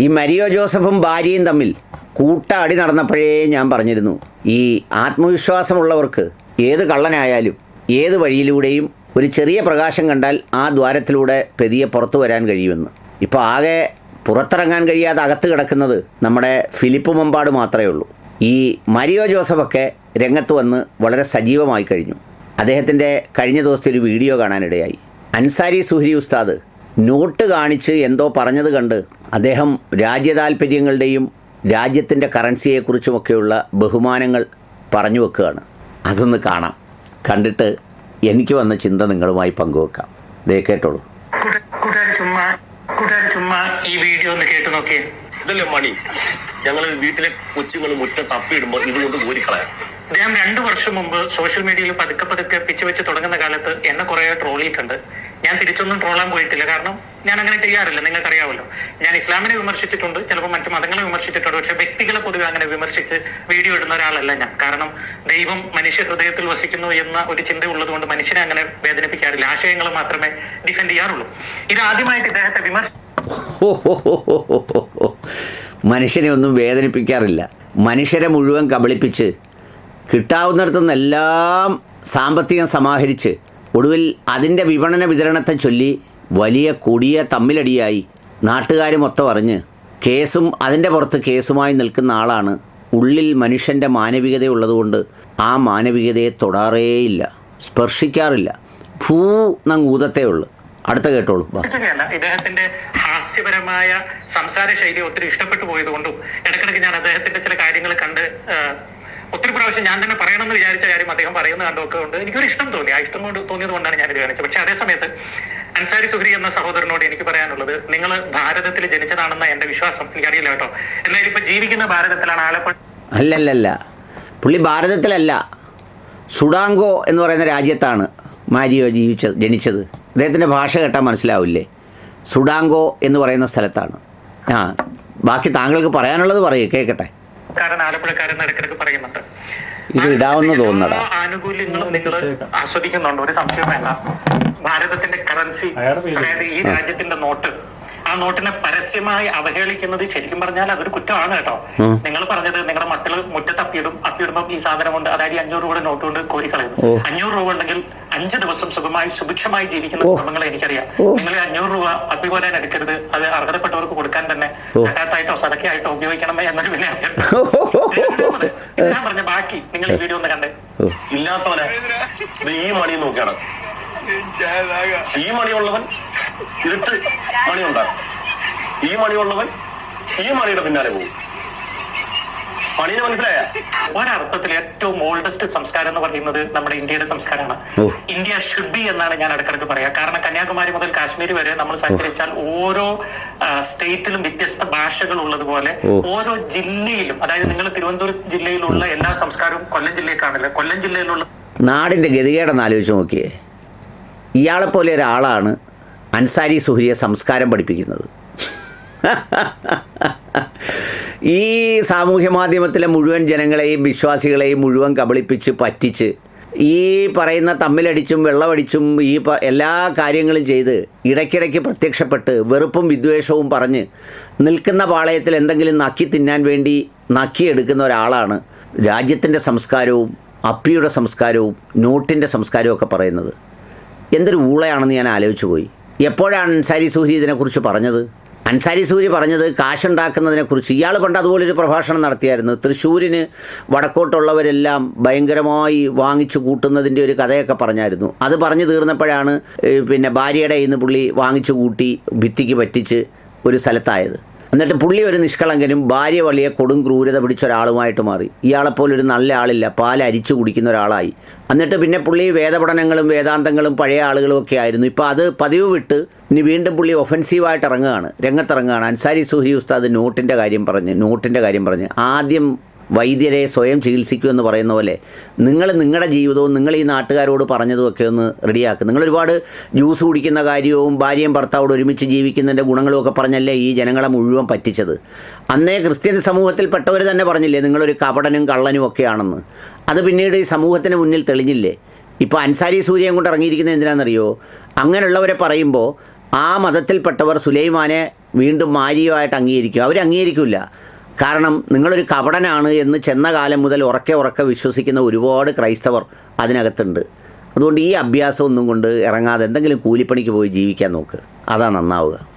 ഈ മരിയോ ജോസഫും ഭാര്യയും തമ്മിൽ കൂട്ടടി നടന്നപ്പോഴേ ഞാൻ പറഞ്ഞിരുന്നു, ഈ ആത്മവിശ്വാസമുള്ളവർക്ക് ഏത് കള്ളനായാലും ഏത് വഴിയിലൂടെയും ഒരു ചെറിയ പ്രകാശം കണ്ടാൽ ആ ദ്വാരത്തിലൂടെ പെതിയെ പുറത്തു വരാൻ കഴിയുമെന്ന്. ഇപ്പോൾ ആകെ പുറത്തിറങ്ങാൻ കഴിയാതെ അകത്ത് കിടക്കുന്നത് നമ്മുടെ ഫിലിപ്പ് മമ്പാട് മാത്രമേ ഉള്ളൂ. ഈ മരിയോ ജോസഫൊക്കെ രംഗത്ത് വന്ന് വളരെ സജീവമായി കഴിഞ്ഞു. അദ്ദേഹത്തിൻ്റെ കഴിഞ്ഞ ദിവസത്തെ ഒരു വീഡിയോ കാണാനിടയായി. അൻസാരി സുഹരി ഉസ്താദ് നോട്ട് കാണിച്ച് എന്തോ പറഞ്ഞത് കണ്ട് അദ്ദേഹം രാജ്യതാൽപര്യങ്ങളുടെയും രാജ്യത്തിൻ്റെ കറൻസിയെക്കുറിച്ചുമൊക്കെയുള്ള ബഹുമാനങ്ങൾ പറഞ്ഞു വെക്കുകയാണ്. അതൊന്ന് കാണാം. കണ്ടിട്ട് എനിക്ക് വന്ന ചിന്ത നിങ്ങളുമായി പങ്കുവെക്കാം. ദേ കേട്ടോളൂ. ഈ വീഡിയോ ഒന്ന് കേട്ടു നോക്കിയേ. ഇതല്ലേ മണി, ഞങ്ങൾ വീട്ടിലെ കൊച്ചുങ്ങൾ മുറ്റം തപ്പിയിടുമ്പോൾ ഇതുകൊണ്ട് ഊരിക്കളയാം. അദ്ദേഹം 2 വർഷം മുമ്പ് സോഷ്യൽ മീഡിയയിൽ പതുക്കെ പിച്ച് വെച്ച് തുടങ്ങുന്ന കാലത്ത് എന്നെ കുറെ ട്രോളിയിട്ടുണ്ട്. ഞാൻ തിരിച്ചൊന്നും ട്രോളാൻ പോയിട്ടില്ല, കാരണം ഞാൻ അങ്ങനെ ചെയ്യാറില്ല, നിങ്ങൾക്കറിയാമല്ലോ. ഞാൻ ഇസ്ലാമിനെ വിമർശിച്ചിട്ടുണ്ട്, ചിലപ്പോൾ മറ്റു മതങ്ങളെ വിമർശിച്ചിട്ടുണ്ട്, പക്ഷെ വ്യക്തികളെ പൊതുവെ അങ്ങനെ വിമർശിച്ച് വീഡിയോ ഇടുന്ന ഒരാളല്ല ഞാൻ. കാരണം ദൈവം മനുഷ്യ ഹൃദയത്തിൽ വസിക്കുന്നു എന്ന ഒരു ചിന്ത ഉള്ളതുകൊണ്ട് മനുഷ്യനെ അങ്ങനെ വേദനിപ്പിക്കാറില്ല, ആശയങ്ങൾ മാത്രമേ ഡിഫെൻഡ് ചെയ്യാറുള്ളൂ. ഇത് ആദ്യമായിട്ട് ഇദ്ദേഹത്തെ മനുഷ്യനെ ഒന്നും വേദനിപ്പിക്കാറില്ല, മനുഷ്യരെ മുഴുവൻ കബളിപ്പിച്ച് കിട്ടാവുന്നിടത്തുനിന്നെല്ലാം സാമ്പത്തികം സമാഹരിച്ച് ഒടുവിൽ അതിൻ്റെ വിതരണത്തെ ചൊല്ലി വലിയ കൊടിയ തമ്മിലടിയായി നാട്ടുകാർ മൊത്തം അറിഞ്ഞ് കേസും അതിൻ്റെ പുറത്ത് കേസുമായി നിൽക്കുന്ന ആളാണ്. ഉള്ളിൽ മനുഷ്യൻ്റെ മാനവികതയുള്ളതുകൊണ്ട് ആ മാനവികതയെ തൊടാറേയില്ല, സ്പർശിക്കാറില്ല, നങ്ങൂതത്തേ ഉള്ളൂ. അടുത്ത കേട്ടോളൂ. ഇദ്ദേഹത്തിന്റെ ഹാസ്യപരമായ സംസാര ശൈലി ഒത്തിരി ഇഷ്ടപ്പെട്ടു പോയതുകൊണ്ടും ഇടയ്ക്കിടയ്ക്ക് ഞാൻ അദ്ദേഹത്തിന്റെ ചില കാര്യങ്ങൾ കണ്ട് ഒത്തിരി പ്രാവശ്യം ഞാൻ തന്നെ പറയണമെന്ന് വിചാരിച്ച കാര്യം അദ്ദേഹം പറയുന്നത് കണ്ടൊക്കെ കൊണ്ട് എനിക്കൊരു ഇഷ്ടം തോന്നി. ആ ഇഷ്ടം കൊണ്ട് തോന്നിയത് കൊണ്ടാണ് ഞാനിത് കാണിച്ചത്. പക്ഷെ അതേസമയത്ത് അൻസാരി സുഹരി എന്ന സഹോദരനോട് എനിക്ക് പറയാനുള്ളത്, നിങ്ങൾ ഭാരതത്തിൽ ജനിച്ചതാണെന്ന എന്റെ വിശ്വാസം, എനിക്കറിയില്ല കേട്ടോ. എന്നാലും ഇപ്പൊ ജീവിക്കുന്ന ഭാരതത്തിലാണ്. ആലപ്പുഴ അല്ലല്ലല്ല, പുള്ളി ഭാരതത്തിലല്ല, സുഡാങ്കോ എന്ന് പറയുന്ന രാജ്യത്താണ് മാരിയോ ജനിച്ചത്. അദ്ദേഹത്തിൻ്റെ ഭാഷ കേട്ടാൽ മനസ്സിലാവില്ലേ? സുഡാങ്കോ എന്ന് പറയുന്ന സ്ഥലത്താണ്. ബാക്കി താങ്കൾക്ക് പറയാനുള്ളത് പറയൂ, കേൾക്കട്ടെ. ആലപ്പുഴക്കാരൻ ഇടയ്ക്കിടയ്ക്ക് പറയുന്നുണ്ട്. ഇത് ഇടാവുന്ന തോന്നടാ. ആനുകൂല്യങ്ങളും നിങ്ങൾ ആസ്വദിക്കുന്നുണ്ട്, ഒരു സംശയം വേണ്ട. ഭാരതത്തിന്റെ കറൻസി, അതായത് ഈ രാജ്യത്തിന്റെ നോട്ട്, ആ നോട്ടിനെ പരസ്യമായി അവഹേളിക്കുന്നത് ശരിക്കും പറഞ്ഞാൽ അതൊരു കുറ്റമാണ് കേട്ടോ. നിങ്ങൾ പറഞ്ഞത് നിങ്ങളുടെ മക്കള് മുറ്റത്ത് അപ്പിയിടുമ്പോൾ ഈ സാധനം കൊണ്ട്, അതായത് 500 രൂപയുടെ നോട്ട് കൊണ്ട് കോരിക്കളയുന്നു. 500 രൂപ ഉണ്ടെങ്കിൽ 5 ദിവസം സുഭിക്ഷമായി ജീവിക്കുന്ന കുടുംബങ്ങളെ എനിക്കറിയാം. നിങ്ങൾ 500 രൂപ അപ്പി പോരാൻ എടുക്കരുത്, അത് അർഹതപ്പെട്ടവർക്ക് കൊടുക്കാൻ തന്നെ സക്കാത്തായിട്ടോ സദക്കയായിട്ടോ ഉപയോഗിക്കണം എന്നൊരു വില ഞാൻ പറഞ്ഞ. ബാക്കി നിങ്ങൾ ഈ വീഡിയോ ഒന്ന് കണ്ടേ. ഇല്ലാത്തവനെ ഈ മണി നോക്കിയാണ്, ഈ മണിയുള്ളവൻ ഇരുട്ട് മണിയുണ്ടാകും, ഈ മണിയുള്ളവൻ ഈ മണിയുടെ പിന്നാലെ പോകും. മണിനെ മനസ്സിലായ? ഒരർത്ഥത്തിൽ ഏറ്റവും ഓൾഡസ്റ്റ് സംസ്കാരം എന്ന് പറയുന്നത് നമ്മുടെ ഇന്ത്യയുടെ സംസ്കാരമാണ്. ഇന്ത്യ ഷുഡ് ബി എന്നാണ് ഞാൻ ഇടക്കിടക്ക് പറയാ. കാരണം കന്യാകുമാരി മുതൽ കാശ്മീർ വരെ നമ്മൾ സഞ്ചരിച്ചാൽ ഓരോ സ്റ്റേറ്റിലും വ്യത്യസ്ത ഭാഷകൾ ഉള്ളതുപോലെ ഓരോ ജില്ലയിലും, അതായത് നിങ്ങൾ തിരുവനന്തപുരം ജില്ലയിലുള്ള എല്ലാ സംസ്കാരവും കൊല്ലം ജില്ലയിലേക്കാണല്ലോ. കൊല്ലം ജില്ലയിലുള്ള നാടിൻ്റെ ഗതികേടെന്ന് ആലോചിച്ച് നോക്കിയേ. ഇയാളെപ്പോലെ ഒരാളാണ് അൻസാരി സുഹരിയെ സംസ്കാരം പഠിപ്പിക്കുന്നത്. ഈ സാമൂഹ്യ മാധ്യമത്തിലെ മുഴുവൻ ജനങ്ങളെയും വിശ്വാസികളെയും മുഴുവൻ കബളിപ്പിച്ച് പറ്റിച്ച് ഈ പറയുന്ന തമ്മിലടിച്ചും വെള്ളമടിച്ചും ഈ എല്ലാ കാര്യങ്ങളും ചെയ്ത് ഇടയ്ക്കിടയ്ക്ക് പ്രത്യക്ഷപ്പെട്ട് വെറുപ്പും വിദ്വേഷവും പറഞ്ഞ് നിൽക്കുന്ന പാളയത്തിൽ എന്തെങ്കിലും നക്കി തിന്നാൻ വേണ്ടി നക്കിയെടുക്കുന്ന ഒരാളാണ് രാജ്യത്തിൻ്റെ സംസ്കാരവും അപ്പിയുടെ സംസ്കാരവും നോട്ടിൻ്റെ സംസ്കാരവും ഒക്കെ പറയുന്നത്. എന്തൊരു ഊളയാണെന്ന് ഞാൻ ആലോചിച്ചു പോയി. എപ്പോഴാണ് അൻസാരി സുഹരി ഇതിനെക്കുറിച്ച് പറഞ്ഞത്? അൻസാരി സുഹരി പറഞ്ഞത് കാശുണ്ടാക്കുന്നതിനെക്കുറിച്ച്. ഇയാൾ പണ്ട് അതുപോലൊരു പ്രഭാഷണം നടത്തിയായിരുന്നു. തൃശ്ശൂരിന് വടക്കോട്ടുള്ളവരെല്ലാം ഭയങ്കരമായി വാങ്ങിച്ചു കൂട്ടുന്നതിൻ്റെ ഒരു കഥയൊക്കെ പറഞ്ഞായിരുന്നു. അത് പറഞ്ഞു തീർന്നപ്പോഴാണ് പിന്നെ ഭാര്യയുടെ ഇന്ന് പുള്ളി വാങ്ങിച്ചു കൂട്ടി ഭിത്തിക്ക് പറ്റിച്ച് ഒരു സ്ഥലത്തായത്. എന്നിട്ട് പുള്ളി ഒരു നിഷ്കളങ്കനും ഭാര്യ വലിയ കൊടും ക്രൂരത പിടിച്ച ഒരാളുമായിട്ട് മാറി. ഇയാളെപ്പോലൊരു നല്ല ആളില്ല, പാൽ അരിച്ചു കുടിക്കുന്ന ഒരാളായി. എന്നിട്ട് പിന്നെ പുള്ളി വേദപഠനങ്ങളും വേദാന്തങ്ങളും പഴയ ആളുകളും ഒക്കെ ആയിരുന്നു. ഇപ്പോൾ അത് പതിവ് വിട്ട് ഇനി വീണ്ടും പുള്ളി ഒഫൻസീവായിട്ട് രംഗത്തിറങ്ങുകയാണ്. അൻസാരി സുഹരി ഉസ്താദ് നോട്ടിൻ്റെ കാര്യം പറഞ്ഞ് ആദ്യം വൈദ്യരെ സ്വയം ചികിത്സിക്കുമെന്ന് പറയുന്ന പോലെ നിങ്ങൾ നിങ്ങളുടെ ജീവിതവും നിങ്ങൾ ഈ നാട്ടുകാരോട് പറഞ്ഞതുമൊക്കെ ഒന്ന് റെഡിയാക്കുക. നിങ്ങളൊരുപാട് ജ്യൂസ് കുടിക്കുന്ന കാര്യവും ഭാര്യയും ഭർത്താവോട് ഒരുമിച്ച് ജീവിക്കുന്നതിൻ്റെ ഗുണങ്ങളുമൊക്കെ പറഞ്ഞല്ലേ ഈ ജനങ്ങളെ മുഴുവൻ പറ്റിച്ചത്. അന്നേ ക്രിസ്ത്യൻ സമൂഹത്തിൽപ്പെട്ടവർ തന്നെ പറഞ്ഞില്ലേ നിങ്ങളൊരു കപടനും കള്ളനും ഒക്കെയാണെന്ന്. അത് പിന്നീട് ഈ സമൂഹത്തിന് മുന്നിൽ തെളിഞ്ഞില്ലേ? ഇപ്പോൾ അൻസാരി സൂര്യൻ കൊണ്ട് ഇറങ്ങിയിരിക്കുന്നത് എന്തിനാണെന്നറിയോ? അങ്ങനെയുള്ളവരെ പറയുമ്പോൾ ആ മതത്തിൽപ്പെട്ടവർ സുലൈമാനെ വീണ്ടും മാര്യമായിട്ട് അംഗീകരിക്കും. അവർ അംഗീകരിക്കില്ല. കാരണം നിങ്ങളൊരു കപടനാണ് എന്ന് ചെന്ന കാലം മുതൽ ഉറക്കെ വിശ്വസിക്കുന്ന ഒരുപാട് ക്രൈസ്തവർ അതിനകത്തുണ്ട്. അതുകൊണ്ട് ഈ അഭ്യാസം ഒന്നും കൊണ്ട് ഇറങ്ങാതെ എന്തെങ്കിലും കൂലിപ്പണിക്ക് പോയി ജീവിക്കാൻ നോക്ക്. അതാ നന്നാവുക.